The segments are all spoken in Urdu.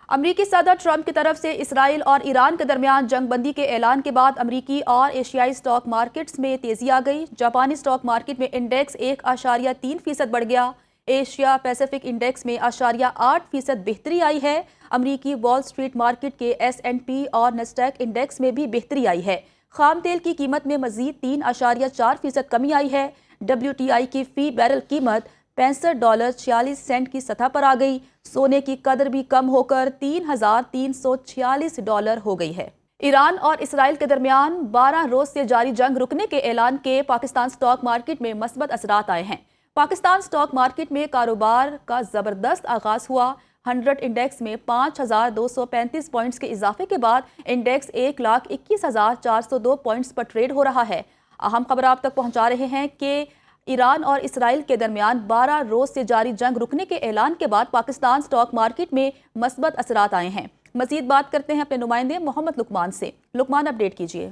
امریکی صدر ٹرمپ کی طرف سے اسرائیل اور ایران کے درمیان جنگ بندی کے اعلان کے بعد امریکی اور ایشیائی سٹاک مارکیٹس میں تیزی آ گئی۔ جاپانی سٹاک مارکیٹ میں انڈیکس 1.3% بڑھ گیا۔ ایشیا پیسیفک انڈیکس میں 8% بہتری آئی ہے۔ امریکی وال سٹریٹ مارکیٹ کے S&P اور نسڈیک انڈیکس میں بھی بہتری آئی ہے۔ خام تیل کی قیمت میں مزید 3.4% کمی آئی ہے۔ WTI کی فی بیرل قیمت $65.46 کی سطح پر آ گئی۔ سونے کی قدر بھی کم ہو کر $3,346 ہو گئی ہے۔ ایران اور اسرائیل کے درمیان 12 روز سے جاری جنگ رکنے کے اعلان کے پاکستان سٹاک مارکیٹ میں مثبت اثرات آئے ہیں۔ پاکستان سٹاک مارکیٹ میں کاروبار کا زبردست آغاز ہوا۔ 100 انڈیکس میں 5,235 پوائنٹس کے اضافے کے بعد انڈیکس 1,21,402 پوائنٹس پر ٹریڈ ہو رہا ہے۔ اہم خبر آپ تک پہنچا رہے ہیں کہ ایران اور اسرائیل کے درمیان 12 روز سے جاری جنگ رکنے کے اعلان کے بعد پاکستان سٹاک مارکیٹ میں مثبت اثرات آئے ہیں۔ مزید بات کرتے ہیں اپنے نمائندے محمد لقمان سے۔ لقمان، اپڈیٹ کیجیے۔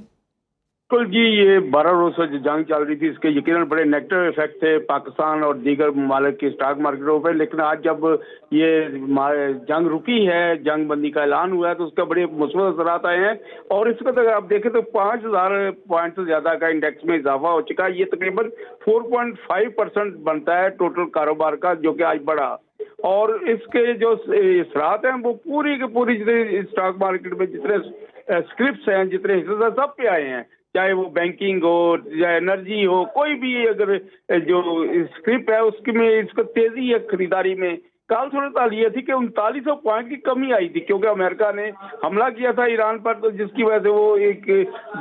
بالکل جی، یہ 12 روز سے جو جنگ چل رہی تھی اس کے یقیناً بڑے نیگیٹو ایفیکٹ تھے پاکستان اور دیگر ممالک کی اسٹاک مارکیٹوں پہ، لیکن آج جب یہ جنگ رکی ہے، جنگ بندی کا اعلان ہوا ہے تو اس کا بڑے مثبت اثرات آئے ہیں، اور اس وقت اگر آپ دیکھیں تو 5,000 پوائنٹ سے زیادہ کا انڈیکس میں اضافہ ہو چکا ہے۔ یہ تقریباً 4.5% بنتا ہے ٹوٹل کاروبار کا، جو کہ آج بڑھا، اور اس کے جو اثرات ہیں وہ پوری کی پوری جتنے اسٹاک مارکیٹ میں جتنے اسکرپٹس ہیں، جتنے حصص ہیں، سب پہ آئے ہیں، چاہے وہ بینکنگ ہو یا انرجی ہو، کوئی بھی اگر جو اسکرپٹ ہے اس میں اس کو تیزی ہے خریداری میں۔ کال صورتحال یہ تھی کہ 3900 پوائنٹ کی کمی آئی تھی، کیونکہ امریکہ نے حملہ کیا تھا ایران پر، تو جس کی وجہ سے وہ ایک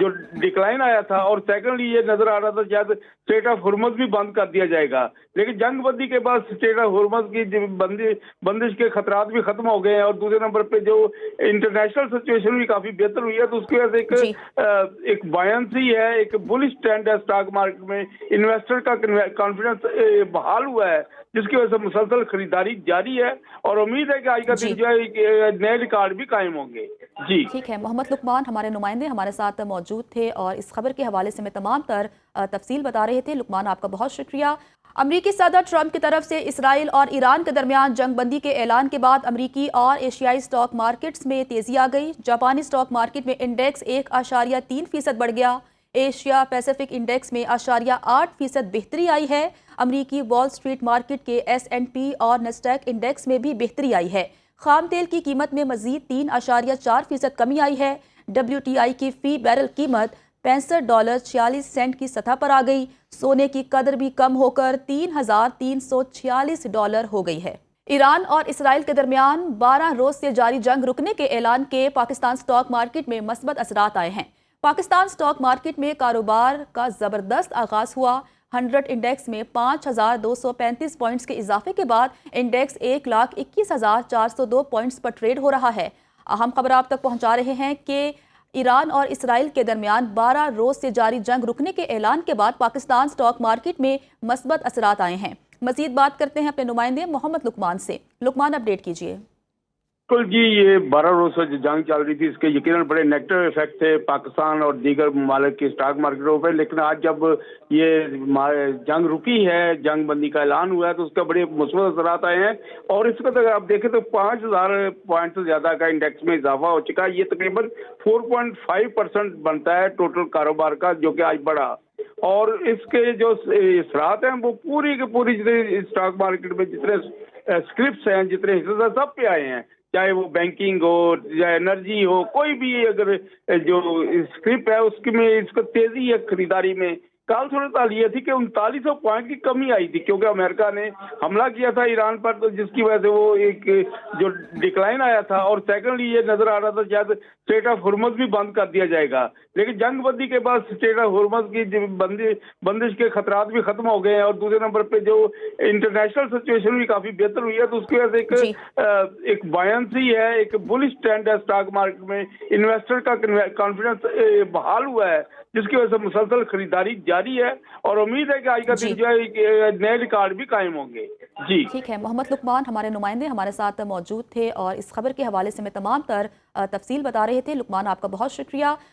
جو ڈکلائن آیا تھا، اور سیکنڈلی یہ نظر آ رہا تھا شاید اسٹریٹ آف ہرمز بھی بند کر دیا جائے گا، لیکن جنگ بندی کے بعد اسٹریٹ آف ہرمز کی بندش کے خطرات بھی ختم ہو گئے ہیں، اور دوسرے نمبر پہ جو انٹرنیشنل سچویشن بھی کافی بہتر ہوئی ہے، تو اس کی وجہ سے ایک بائنسی ہے، ایک بلش ٹرینڈ ہے اسٹاک مارکیٹ میں، انویسٹر کا کانفیڈنس بحال ہوا ہے، جس کی وجہ سے مسلسل خریداری جاری ہے، اور امید ہے کہ آج کا دن جو ہے نئے ریکارڈ بھی قائم ہوں گے۔ جی ٹھیک ہے، محمد لقمان ہمارے نمائندے ہمارے ساتھ موجود تھے اور اس خبر کے حوالے سے میں تمام تر تفصیل بتا رہے تھے۔ لقمان، آپ کا بہت شکریہ۔ امریکی صدر ٹرمپ کی طرف سے اسرائیل اور ایران کے درمیان جنگ بندی کے اعلان کے بعد امریکی اور ایشیائی سٹاک مارکیٹس میں تیزی آ گئی۔ جاپانی سٹاک مارکیٹ میں انڈیکس 1.3% بڑھ گیا۔ ایشیا پیسیفک انڈیکس میں 8% بہتری آئی ہے۔ امریکی وال سٹریٹ مارکیٹ کے S&P اور نسڈیک انڈیکس میں بھی بہتری آئی ہے۔ خام تیل کی قیمت میں مزید 3.4% کمی آئی ہے۔ WTI کی فی بیرل قیمت $65.46 کی سطح پر آ گئی۔ سونے کی قدر بھی کم ہو کر $3,346 ہو گئی ہے۔ ایران اور اسرائیل کے درمیان 12 روز سے جاری جنگ رکنے کے اعلان کے پاکستان سٹاک مارکیٹ میں مثبت اثرات آئے ہیں۔ پاکستان سٹاک مارکیٹ میں کاروبار کا زبردست آغاز ہوا۔ 100 انڈیکس میں 5,235 پوائنٹس کے اضافے کے بعد انڈیکس 1,21,402 پوائنٹس پر ٹریڈ ہو رہا ہے۔ اہم خبر آپ تک پہنچا رہے ہیں کہ ایران اور اسرائیل کے درمیان 12 روز سے جاری جنگ رکنے کے اعلان کے بعد پاکستان سٹاک مارکیٹ میں مثبت اثرات آئے ہیں۔ مزید بات کرتے ہیں اپنے نمائندے محمد لقمان سے۔ لقمان، اپڈیٹ کیجیے۔ بالکل جی، یہ 12 روز سے جو جنگ چل رہی تھی اس کے یقیناً بڑے نیگیٹو ایفیکٹ تھے پاکستان اور دیگر ممالک کی اسٹاک مارکیٹوں پہ، لیکن آج جب یہ جنگ رکی ہے، جنگ بندی کا اعلان ہوا ہے تو اس کا بڑے مثبت اثرات آئے ہیں، اور اس وقت اگر آپ دیکھیں تو 5,000 پوائنٹ سے زیادہ کا انڈیکس میں اضافہ ہو چکا ہے۔ یہ تقریباً 4.5% بنتا ہے ٹوٹل کاروبار کا، جو کہ آج بڑھا، اور اس کے جو اثرات ہیں وہ پوری کی پوری جتنے اسٹاک مارکیٹ میں جتنے اسکرپٹس ہیں، جتنے حصص ہیں، سب پہ آئے ہیں، چاہے وہ بینکنگ ہو یا انرجی ہو، کوئی بھی اگر جو اسکرپٹ ہے اس میں اس کو تیزی ہے خریداری میں۔ کال صورتحال یہ تھی کہ 3900 پوائنٹ کی کمی آئی تھی، کیونکہ امریکہ نے حملہ کیا تھا ایران پر، تو جس کی وجہ سے وہ ایک جو ڈکلائن آیا تھا، اور سیکنڈلی یہ نظر آ رہا تھا شاید اسٹریٹ آف ہرمز بھی بند کر دیا جائے گا، لیکن جنگ بندی کے بعد اسٹریٹ آف ہرمز کی بندش کے خطرات بھی ختم ہو گئے ہیں، اور دوسرے نمبر پہ جو انٹرنیشنل سچویشن بھی کافی بہتر ہوئی ہے، تو اس کی وجہ سے ایک بائنسی ہے، ایک بلش ٹرینڈ ہے اسٹاک مارکیٹ میں، انویسٹر کا کانفیڈنس بحال ہوا ہے، جس کی وجہ سے مسلسل خریداری جاری ہے، اور امید ہے کہ آج کا دن جو ہے نئے ریکارڈ بھی قائم ہوں گے۔ جی ٹھیک ہے، محمد لقمان ہمارے نمائندے ہمارے ساتھ موجود تھے اور اس خبر کے حوالے سے میں تمام تر تفصیل بتا رہے تھے۔ لقمان، آپ کا بہت شکریہ۔